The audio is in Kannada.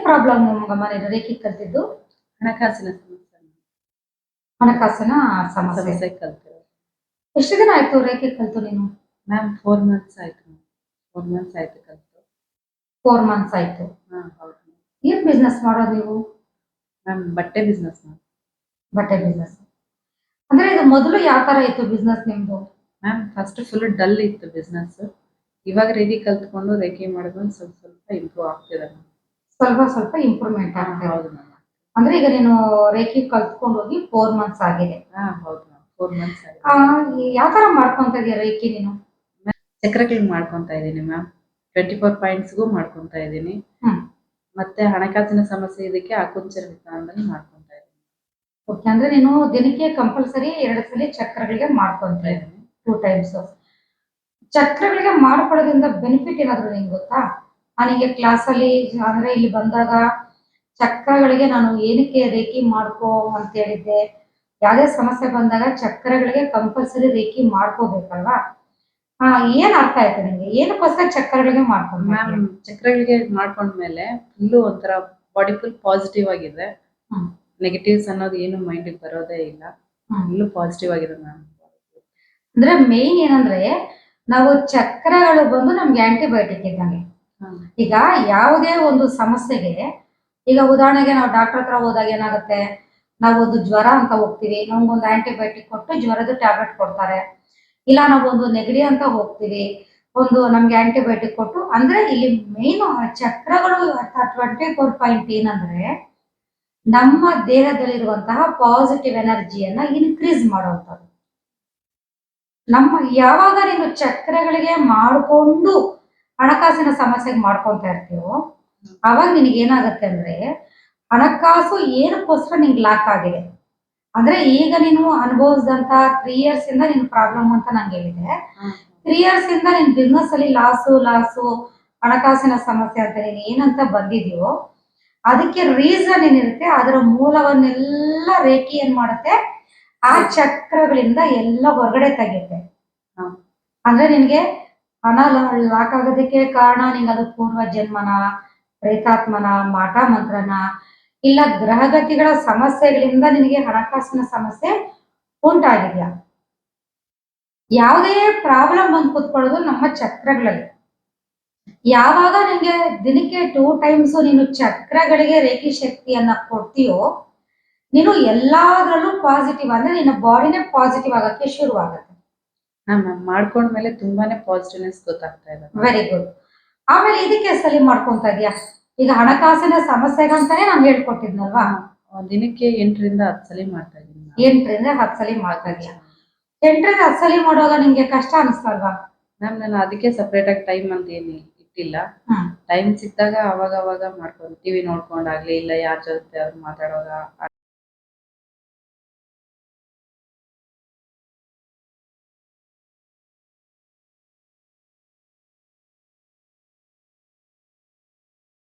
ಪ್ರಾಬ್ಲಮ್ ಅಮ್ಮ ನೀನು ರೇಖೆ ಕಲ್ತಿದ್ದು? ಹಣಕಾಸಿನ ಸಮಸ್ಯೆ. ಹಣಕಾಸಿನ ಸಮಸ್ಯೆ. ಸಮಸ್ಯೆ ಕಲ್ತಿರೋದು. ಎಷ್ಟು ದಿನ ಆಯ್ತು ರೇಖೆ ಕಲ್ತು ನೀನು? ಮ್ಯಾಮ್ 4 ಮಂತ್ಸ್ ಆಯ್ತು. 4 ಮಂತ್ಸ್ ಆಯ್ತು ಕಲ್ತು. 4 ಮಂತ್ಸ್ ಆಯ್ತು. ಹೌದು. ಏನ್ ಬಿಸ್ನೆಸ್ ಮಾಡೋದು ನೀವು? ಮ್ಯಾಮ್ ಬಟ್ಟೆ ಬಿಸ್ನೆಸ್ ಮ್ಯಾಮ್. ಬಟ್ಟೆ ಬಿಸ್ನೆಸ್. ಅಂದ್ರೆ ಇದು ಮೊದಲು ಯಾವ ತರ ಇತ್ತು ಬಿಸ್ನೆಸ್ ನಿಮ್ದು? ಮ್ಯಾಮ್ ಫಸ್ಟ್ ಫುಲ್ ಡಲ್ ಇತ್ತು ಬಿಸ್ನೆಸ್. ಇವಾಗ ರೇಖೆ ಕಲ್ತ್ಕೊಂಡು ರೇಖೆ ಮಾಡಿದ್ಮೇಲೆ ಸ್ವಲ್ಪ ಸ್ವಲ್ಪ ಇಂಪ್ರೂವ್ ಆಗ್ತಿದೆ ಮ್ಯಾಮ್. ಸ್ವಲ್ಪ ಇಂಪ್ರೂವ್ಮೆಂಟ್ ಆಗ್ತಿದೆ. ಹೌದು ಮ್ಯಾಮ್. ಅಂದ್ರೆ ಈಗ ನೀನು ರೇಖೆ ಕಲ್ತ್ಕೊಂಡು ಹೋಗಿ 4 ಮಂತ್ಸ್ ಆಗಿದೆ. ಹೌದು ಮ್ಯಾಮ್. 4 ಮಂತ್ಸ್ ಆಗಿದೆ. ಯಾವ ತರ ಮಾಡ್ಕೊಂತ ಇದೀಯ ರೇಖೆ ನೀನು? ಚಕ್ರಗಳು ಮಾಡ್ಕೊಂತ ಇದ್ದೀನಿ ಮ್ಯಾಮ್. 24 ಪಾಯಿಂಟ್ಸ್ಗೂ ಮಾಡ್ಕೊಂತ ಇದ್ದೀನಿ. ಮತ್ತೆ ಹಣಕಾಸಿನ ಸಮಸ್ಯೆ ಇದಕ್ಕೆ ಆಕುಂಚನ ವಿಧಾನದಲ್ಲಿ ಮಾಡ್ಕೊಂತ ಇದ್ದೀನಿ. ಓಕೆ, ಅಂದ್ರೆ ನೀನು ದಿನಕ್ಕೆ ಕಂಪಲ್ಸರಿ 2 ಸಲ ಚಕ್ರಗಳಿಗೆ ಮಾಡ್ಕೊಂತ ಇದ್ದೀನಿ, 2 ಟೈಮ್ಸ್. ಚಕ್ರಗಳಿಗೆ ಮಾಡ್ಕೊಳ್ಳೋದ್ರಿಂದ ಬೆನಿಫಿಟ್ ಏನಾದ್ರು ನಿಂಗೆ ಗೊತ್ತಾ? ನನಗೆ ಕ್ಲಾಸಲ್ಲಿ ಅಂದ್ರೆ ಇಲ್ಲಿ ಬಂದಾಗ ಚಕ್ರಗಳಿಗೆ ನಾನು ಏನಕ್ಕೆ ರೇಖೆ ಮಾಡ್ಕೋ ಅಂತ ಹೇಳಿದ್ದೆ. ಯಾವುದೇ ಸಮಸ್ಯೆ ಬಂದಾಗ ಚಕ್ರಗಳಿಗೆ ಕಂಪಲ್ಸರಿ ರೇಖೆ ಮಾಡ್ಕೋಬೇಕಲ್ವಾ? ಏನ್ ಅರ್ಥ ಆಯ್ತು ನಿಂಗೆ? ಏನಕ್ಕೋಸ್ಕರ ಚಕ್ರಗಳಿಗೆ ಮಾಡ್ಕೊಂಡು? ಮ್ಯಾಮ್ ಚಕ್ರಗಳಿಗೆ ಮಾಡ್ಕೊಂಡ್ಮೇಲೆ ಫುಲ್ಲು ಒಂಥರ ಬಾಡಿ ಫುಲ್ ಪಾಸಿಟಿವ್ ಆಗಿದೆ. ನೆಗೆಟಿವ್ಸ್ ಅನ್ನೋದು ಏನು ಮೈಂಡಿಗೆ ಬರೋದೇ ಇಲ್ಲ. ಫುಲ್ಲು ಪಾಸಿಟಿವ್ ಆಗಿದೆ ಮ್ಯಾಮ್. ಅಂದ್ರೆ ಮೇನ್ ಏನಂದ್ರೆ ನಾವು ಚಕ್ರಗಳು ಬಂದು ನಮ್ಗೆ ಆಂಟಿಬಯೋಟಿಕ್ ಇದ್ದಂಗೆ. ಈಗ ಯಾವುದೇ ಒಂದು ಸಮಸ್ಯೆಗೆ, ಈಗ ಉದಾಹರಣೆಗೆ ನಾವು ಡಾಕ್ಟರ್ ಹತ್ರ ಹೋದಾಗ ಏನಾಗುತ್ತೆ, ನಾವು ಒಂದು ಜ್ವರ ಅಂತ ಹೋಗ್ತೀವಿ, ನಮ್ಗೊಂದು ಆಂಟಿಬಯೋಟಿಕ್ ಕೊಟ್ಟು ಜ್ವರದ ಟ್ಯಾಬ್ಲೆಟ್ ಕೊಡ್ತಾರೆ. ಇಲ್ಲ ನಾವೊಂದು ನೆಗಡಿ ಅಂತ ಹೋಗ್ತೀವಿ, ಒಂದು ನಮ್ಗೆ ಆಂಟಿಬಯೋಟಿಕ್ ಕೊಟ್ಟು. ಅಂದ್ರೆ ಇಲ್ಲಿ ಮೇನ್ ಚಕ್ರಗಳು 24 ಪಾಯಿಂಟ್ ಏನಂದ್ರೆ ನಮ್ಮ ದೇಹದಲ್ಲಿರುವಂತಹ ಪಾಸಿಟಿವ್ ಎನರ್ಜಿಯನ್ನ ಇನ್ಕ್ರೀಸ್ ಮಾಡುವಂಥದ್ದು. ಯಾವಾಗ ನೀನು ಚಕ್ರಗಳಿಗೆ ಮಾಡಿಕೊಂಡು ಹಣಕಾಸಿನ ಸಮಸ್ಯೆಗೆ ಮಾಡ್ಕೊಂತ ಇರ್ತೀವೋ ಅವಾಗ ನಿನಗೆ ಏನಾಗುತ್ತೆ ಅಂದ್ರೆ ಹಣಕಾಸು ಏನಕ್ಕೋಸ್ಕರ ನಿಂಗೆ ಲಾಕ್ ಆಗಿದೆ ಅಂದ್ರೆ, ಈಗ ನೀನು ಅನುಭವಿಸಿದಂತ 3 ಇಯರ್ಸ್ ಇಂದ ನಿನ್ ಪ್ರಾಬ್ಲಮ್ ಅಂತ ನಂಗೆ ಹೇಳಿದೆ. 3 ಇಯರ್ಸ್ ಇಂದ ನಿನ್ ಬಿಸ್ನೆಸ್ ಅಲ್ಲಿ ಲಾಸು ಹಣಕಾಸಿನ ಸಮಸ್ಯೆ ಅಂತ ನೀನು ಏನಂತ ಬಂದಿದ್ಯೋ ಅದಕ್ಕೆ ರೀಸನ್ ಏನಿರುತ್ತೆ, ಅದರ ಮೂಲವನ್ನೆಲ್ಲ ರೇಖೆ ಏನ್ ಮಾಡುತ್ತೆ, ಆ ಚಕ್ರಗಳಿಂದ ಎಲ್ಲ ಹೊರಗಡೆ ತೆಗೆಯುತ್ತೆ. ಅಂದ್ರೆ ನಿನ್ಗೆ ಹಣ ಲಾಕ್ ಆಗೋದಕ್ಕೆ ಕಾರಣ ನಿಂಗೆ ಅದು ಪೂರ್ವ ಜನ್ಮನ, ಪ್ರೇತಾತ್ಮನ, ಮಾಟ ಮಂತ್ರನ, ಇಲ್ಲ ಗ್ರಹಗತಿಗಳ ಸಮಸ್ಯೆಗಳಿಂದ ನಿನಗೆ ಹಣಕಾಸಿನ ಸಮಸ್ಯೆ ಉಂಟಾಗಿದ್ಯಾ? ಯಾವುದೇ ಪ್ರಾಬ್ಲಮ್ ಬಂದು ಕೂತ್ಕೊಳ್ಳೋದು ನಮ್ಮ ಚಕ್ರಗಳಲ್ಲಿ. ಯಾವಾಗ ನಿನ್ಗೆ ದಿನಕ್ಕೆ 2 ಟೈಮ್ಸ್ ನೀನು ಚಕ್ರಗಳಿಗೆ ರೇಖೆ ಶಕ್ತಿಯನ್ನ ಕೊಡ್ತೀಯೋ ನೀನು ಎಲ್ಲಾದ್ರಲ್ಲೂ ಪಾಸಿಟಿವ್, ಅಂದ್ರೆ ನಿನ್ನ ಬಾಡಿನೇ ಪಾಸಿಟಿವ್ ಆಗಕ್ಕೆ ಶುರು ಆಗುತ್ತೆ. ಮಾಡ್ಕೊಂಡ್ಮೇಲೆ ತುಂಬಾನೇ ಪಾಸಿಟಿವ್ನೆಸ್ ಗೊತ್ತಾಗ್ತಾ ಇದೆ. Very good. ಆಮೇಲೆ ಇದಕ್ಕೆ ಸಲಿ ಮಾಡ್ಕೊಂತ ಇದೀಯಾ? ಈಗ ಹಣಕಾಸಿನ ಸಮಸ್ಯೆಗಂತಾನೆ ನಾನು ಹೇಳ್ಕೊಟ್ಟಿದ್ನಲ್ವಾ, ದಿನಕ್ಕೆ 8ರಿಂದ 10 ಸಲ ಮಾಡ್ತಾ ಇದ್ದೀನಿ. 8ರಿಂದ 10 ಸಲ ಮಾಡ್ತಾ ಇದೀಯಾ? 8ರಿಂದ 10 ಸಲ ಮಾಡುವಾಗ ನಿಮ್ಗೆ ಕಷ್ಟ ಅನಿಸ್ತಲ್ವಾ? ಮ್ಯಾಮ್ ನಾನು ಅದಕ್ಕೆ ಸಪ್ರೇಟ್ ಆಗಿ ಟೈಮ್ ಅಂತ ಏನು ಇಟ್ಟಿಲ್ಲ. ಟೈಮ್ ಸಿಕ್ಕಿದಾಗ ಅವಾಗ ಮಾಡ್ಕೊಂಡು ಟಿವಿ ನೋಡ್ಕೊಂಡಾಗ್ಲಿ, ಇಲ್ಲ ಯಾರ ಜೊತೆ ಅವ್ರು ಮಾತಾಡುವಾಗ